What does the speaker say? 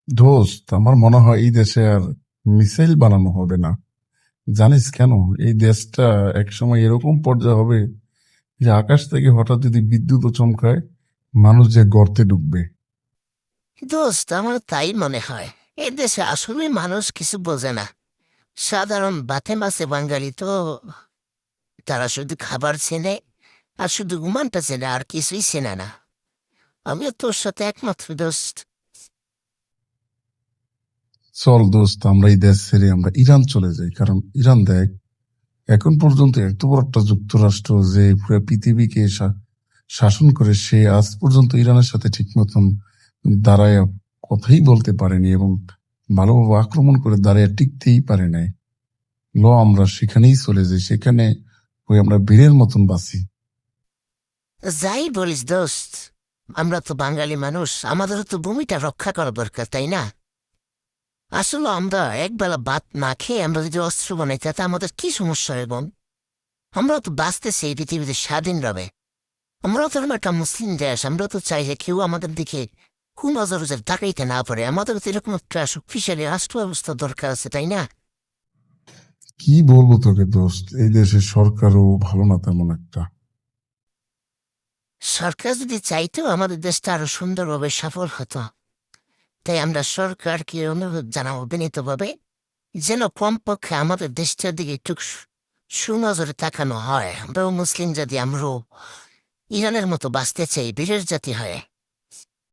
দোস্ত, আমার মনে হয় এই দেশে আর মিসাইল বানানো হবে না। জানিস কেন? এই দেশটা একসময় এরকম পর্যায়ে হবে যে আকাশ থেকে হঠাৎ যদি বিদ্যুৎ চমকায়, মানুষ যে গর্তে ডুববে। দোস্ত, আমার তাই মনে হয়। এ দেশে আসলে মানুষ কিছু বোঝে না। সাধারণ বাতে মাসে বাঙালি তো তারা শুধু খাবার চেনে আর শুধু ঘুমানটা চেনে, আর কিছুই চেনে না। আমিও তোর সাথে একমাত্র দোস্ত। চল দোস্ত, আমরা এই দেশ ছেড়ে আমরা ইরান চলে যাই। কারণ ইরান দেখ, এখন পর্যন্ত এত বড় একটা যুক্তরাষ্ট্র যে পুরো পৃথিবীকে শাসন করে, সে আজ পর্যন্ত ইরানের সাথে ঠিক মতন দাঁড়ায় কথাই বলতে পারেনি এবং ভালোভাবে আক্রমণ করে দাঁড়ায় টিকতেই পারে নাই। আমরা সেখানেই চলে যাই, সেখানে ওই আমরা বীরের মতন বাঁচি। যাই বলিস দোস্ত, আমরা তো বাঙালি মানুষ, আমাদেরও তো ভূমিটা রক্ষা করা দরকার, তাই না? আসলে আমরা একবেলা ভাত না খেয়ে আমরা যদি অস্ত্র বানাই তাতে আমাদের কি সমস্যা হয় বোন? আমরাও তো বাঁচতেছি এই পৃথিবীতে স্বাধীনভাবে। আমরাও তো একটা মুসলিম দেশ, আমরাও তো চাই যে কেউ আমাদের দিকে নজর তাকাইতে না পারে। আমাদের তো এরকম একটা শক্তিশালী রাষ্ট্র ব্যবস্থা দরকার আছে, তাই না? কি বলবো তোকে দোস্ত, এই দেশের সরকারও ভালো না তেমন একটা। সরকার যদি চাইতো আমাদের দেশটা আরো সুন্দরভাবে সফল হতো। তাই আমরা সরকারকে অনুরোধ জানাবো বিনীতভাবে, যেন কমপক্ষে আমাদের দেশটার দিকে একটু সুনজরে তাকানো হয়। আমরাও মুসলিম জাতি, আমরাও ইরানের মতো বাঁচতে চাই, বীরের জাতি হয়।